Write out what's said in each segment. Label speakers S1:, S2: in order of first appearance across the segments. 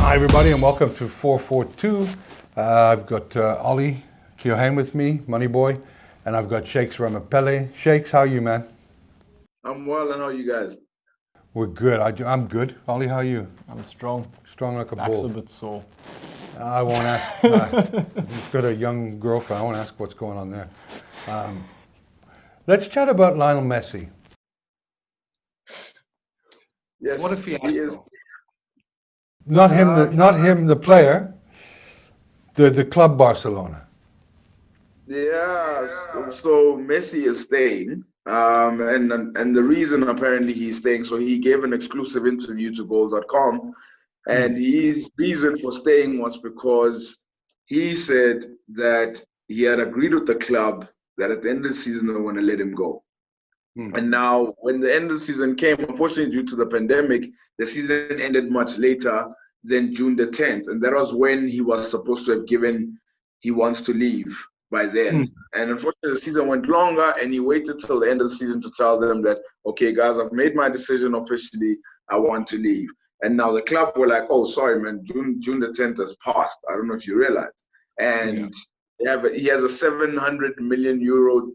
S1: Hi, everybody, and welcome to 442. I've got Ollie Kiohane with me, Money Boy, and I've got Shakes Rampedi. Shakes, how are you, man?
S2: I'm well, and how you guys?
S1: We're good. I'm good. Ollie, how are you?
S3: I'm strong.
S1: Strong like a
S3: Back's a
S1: bull.
S3: bit sore.
S1: I won't ask. You've got a young girlfriend. I won't ask what's going on there. Um, let's chat about Lionel Messi. What a
S2: Yes, he is.
S1: fiasco. Not him, the player. The club Barcelona.
S2: Yeah. So Messi is staying, and the reason apparently he's staying. So he gave an exclusive interview to Goal.com,
S1: Hmm.
S2: and his reason for staying was because he said that he had agreed with the club that at the end of the season they want to let him go.
S1: Hmm.
S2: And now, when the end of the season came, unfortunately, due to the pandemic, the season ended much later than June the 10th. And that was when he was supposed to have given he wants to leave by
S1: Hmm.
S2: then. And unfortunately, the season went longer, and he waited till the end of the season to tell them that, okay, guys, I've made my decision officially. I want to leave. And now the club were like, oh, sorry, man, June the 10th has passed. I don't know if you realized.
S1: Yeah.
S2: And he has a 700 million euro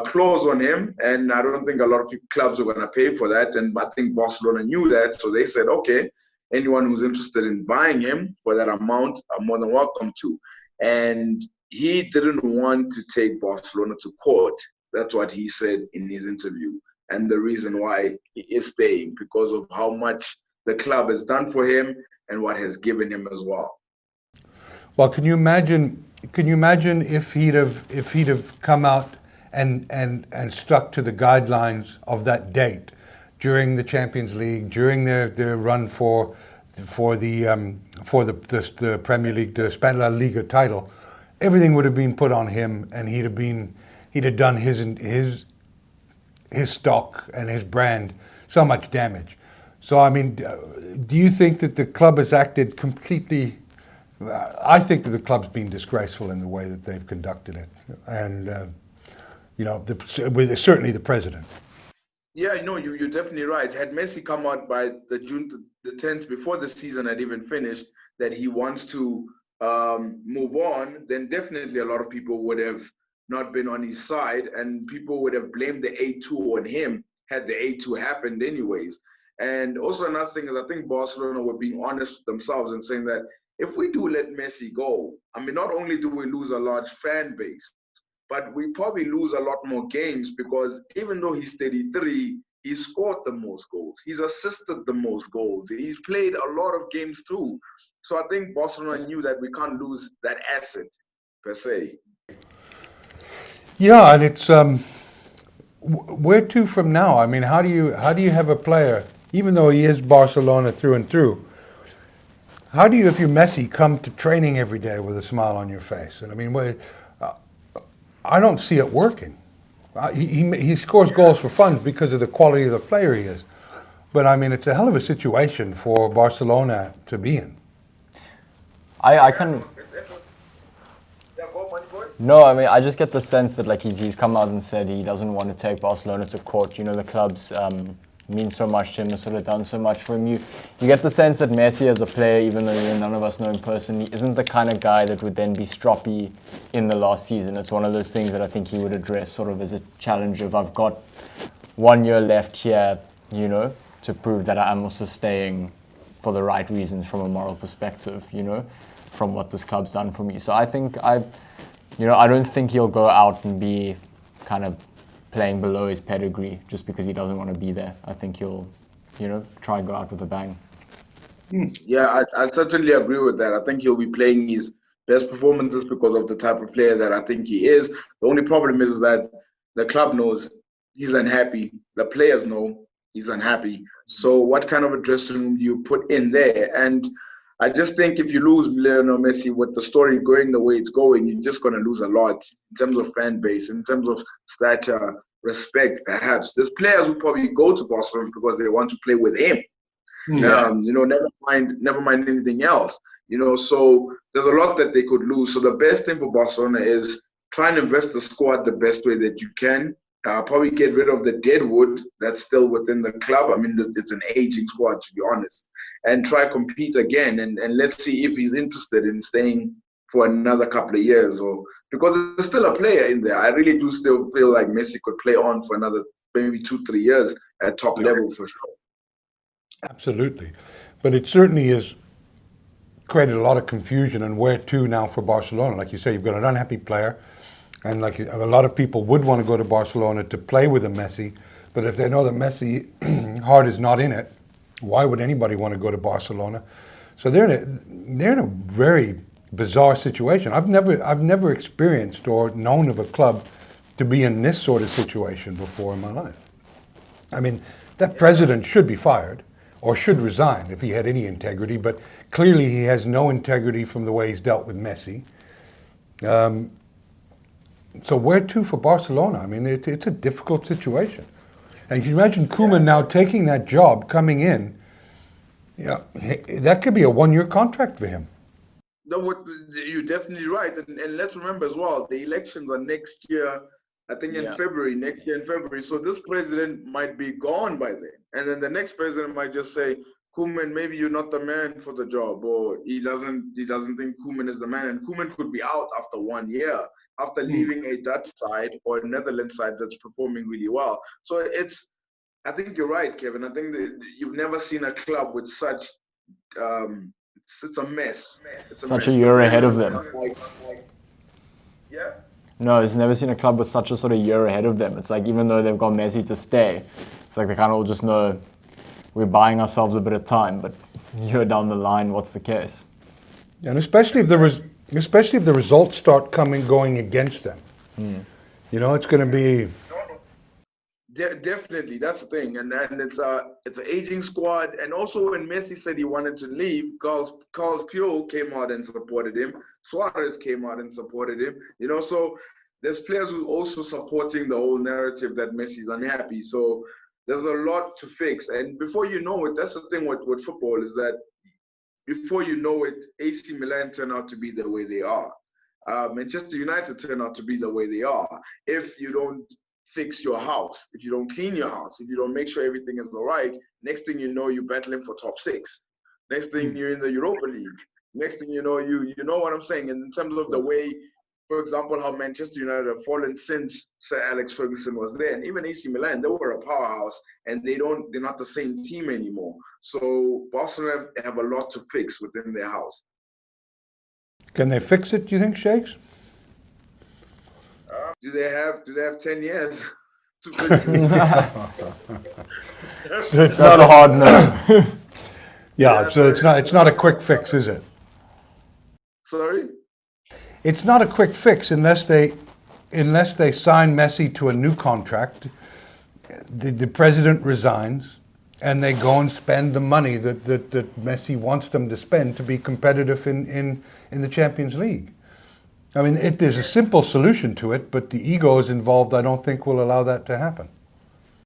S2: clause on him, and I don't think a lot of clubs are going to pay for that. And I think Barcelona knew that, so they said, okay, anyone who's interested in buying him for that amount are more than welcome to. And he didn't want to take Barcelona to court. That's what he said in his interview. And the reason why he is staying, because of how much the club has done for him and what has given him as well.
S1: Well, can you imagine? Can you imagine if he'd have come out and stuck to the guidelines of that date during the Champions League, during their run for the Premier League, the Spanish La Liga title? Everything would have been put on him, and he'd have done his stock and his brand so much damage. So, I mean, do you think that the club has acted completely? I think that the club's been disgraceful in the way that they've conducted it, and with certainly the president.
S2: Yeah, no, you're definitely right. Had Messi come out by the June the 10th, before the season had even finished, that he wants to move on, then definitely a lot of people would have not been on his side, and people would have blamed the A2 on him had the A2 happened anyways. And also another thing is, I think Barcelona were being honest with themselves and saying that if we do let Messi go, I mean, not only do we lose a large fan base, but we probably lose a lot more games, because even though he's 33, he scored the most goals. He's assisted the most goals. He's played a lot of games too. So I think Barcelona knew that we can't lose that asset per se.
S1: Yeah, and it's where to from now? I mean, how do you have a player, even though he is Barcelona through and through? How do you, if you're Messi, come to training every day with a smile on your face? And I mean, I don't see it working. He scores goals for fun because of the quality of the player he is. But I mean, it's a hell of a situation for Barcelona to be in.
S3: I
S2: Yeah,
S3: can
S2: no, it's interesting. Yeah, go money boy.
S3: No, I mean, I just get the sense that like he's come out and said he doesn't want to take Barcelona to court. You know, the clubs mean so much to him, has sort of done so much for him. You get the sense that Messi as a player, even though none of us know him personally, isn't the kind of guy that would then be stroppy in the last season. It's one of those things that I think he would address sort of as a challenge of, I've got 1 year left here, to prove that I am also staying for the right reasons from a moral perspective, from what this club's done for me. So I think I don't think he'll go out and be kind of playing below his pedigree just because he doesn't want to be there. I think he'll, try and go out with a bang.
S2: Yeah, I certainly agree with that. I think he'll be playing his best performances because of the type of player that I think he is. The only problem is that the club knows he's unhappy. The players know he's unhappy. So what kind of a dressing room do you put in there? And I just think if you lose Lionel Messi with the story going the way it's going, you're just going to lose a lot in terms of fan base, in terms of stature, respect, perhaps. There's players who probably go to Barcelona because they want to play with him.
S1: Yeah.
S2: Never mind anything else. So there's a lot that they could lose. So the best thing for Barcelona is try and invest the squad the best way that you can, Probably get rid of the deadwood that's still within the club. I mean, it's an aging squad, to be honest, and try compete again. And let's see if he's interested in staying for another couple of years, or because there's still a player in there. I really do still feel like Messi could play on for another maybe 2-3 years at top level for sure.
S1: Absolutely. But it certainly has created a lot of confusion and where to now for Barcelona. Like you say, you've got an unhappy player, and like a lot of people would want to go to Barcelona to play with a Messi, but if they know that Messi heart is not in it, why would anybody want to go to Barcelona? So they're in a very bizarre situation. I've never experienced or known of a club to be in this sort of situation before in my life. I mean, that president should be fired or should resign if he had any integrity, but clearly he has no integrity from the way he's dealt with Messi. So where to for Barcelona? I mean, it's a difficult situation. And you imagine Koeman now taking that job, coming in, that could be a one-year contract for him.
S2: No, you're definitely right. And let's remember as well, the elections are next year, I think in February, next year in February. So this president might be gone by then. And then the next president might just say, Koeman, maybe you're not the man for the job, or he doesn't think Koeman is the man. And Koeman could be out after 1 year, after leaving a Dutch side or a Netherlands side that's performing really well. So I think you're right, Kevin. I think that you've never seen a club with such it's a mess. It's
S3: such a year ahead of them.
S2: Yeah.
S3: No, it's never seen a club with such a sort of year ahead of them. It's like even though they've got Messi to stay, it's like they kind of all just know we're buying ourselves a bit of time, but a year down the line, what's the case?
S1: And especially if the results start going against them. It's going to be.
S2: Definitely, that's the thing, and it's an aging squad. And also, when Messi said he wanted to leave, Carlos Puyol came out and supported him. Suarez came out and supported him. So there's players who are also supporting the whole narrative that Messi's unhappy. So there's a lot to fix, and before you know it, that's the thing with football is that before you know it, AC Milan turn out to be the way they are. Manchester United turn out to be the way they are. If you don't fix your house, if you don't clean your house, if you don't make sure everything is all right, next thing you know, you're battling for top 6. Next thing you're in the Europa League. Next thing you know, you know what I'm saying. And in terms of the way, for example, how Manchester United have fallen since Sir Alex Ferguson was there, and even AC Milan, they were a powerhouse, and they're not the same team anymore. So Barcelona have a lot to fix within their house.
S1: Can they fix it, do you think, Shakes?
S2: Do they have 10 years to fix it?
S3: That's a hard no.
S1: So it's not a quick fix, is it?
S2: Sorry?
S1: It's not a quick fix unless they sign Messi to a new contract. The president resigns, and they go and spend the money that Messi wants them to spend to be competitive in the Champions League. I mean, there's a simple solution to it, but the egos involved, I don't think, will allow that to happen.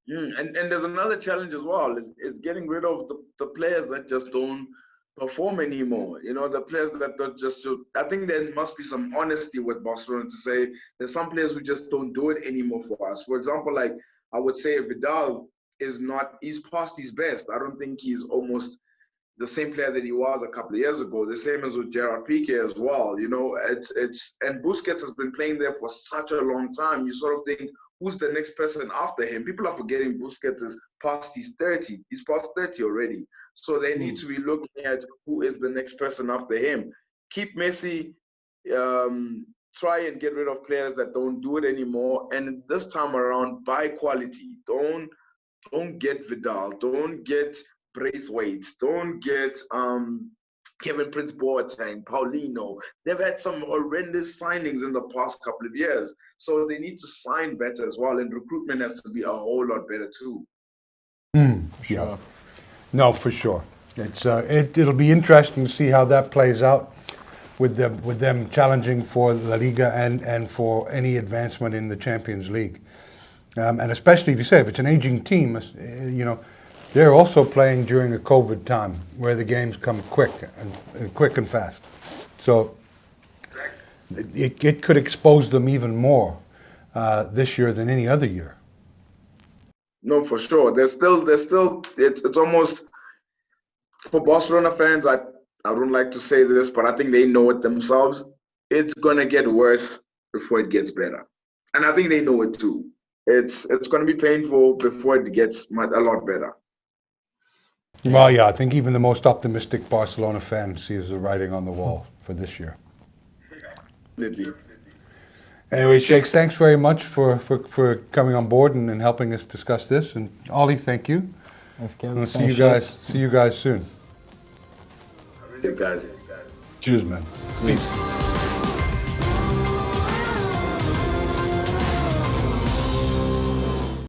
S2: And there's another challenge as well, is getting rid of the players that just don't perform anymore. The players that don't just. I think there must be some honesty with Barcelona to say there's some players who just don't do it anymore for us. For example, like I would say Vidal he's past his best. I don't think he's almost the same player that he was a couple of years ago. The same as with Gerard Piqué as well. And Busquets has been playing there for such a long time. You sort of think, who's the next person after him? People are forgetting Busquets is past his 30. He's past 30 already. So they need to be looking at who is the next person after him. Keep Messi, try and get rid of players that don't do it anymore. And this time around, buy quality. Don't get Vidal. Don't get Braithwaite. Don't get Kevin Prince Boateng, Paulinho. They've had some horrendous signings in the past couple of years. So they need to sign better as well. And recruitment has to be a whole lot better too.
S1: Yeah. No, for sure. It'll be interesting to see how that plays out with them challenging for La Liga and for any advancement in the Champions League. And especially if it's an aging team, they're also playing during a COVID time where the games come quick and fast. So it could expose them even more this year than any other year.
S2: No, for sure. It's almost for Barcelona fans. I don't like to say this, but I think they know it themselves. It's gonna get worse before it gets better, and I think they know it too. It's gonna be painful before it gets a lot better.
S1: Well, yeah, I think even the most optimistic Barcelona fan sees the writing on the wall for this year.
S2: Definitely.
S1: Anyway, Shakes, thanks very much for coming on board and helping us discuss this. And Ollie, thank you.
S3: Thanks, Kim.
S1: We'll
S3: Thanks,
S1: see you guys soon.
S2: You guys.
S1: Cheers, man. Peace.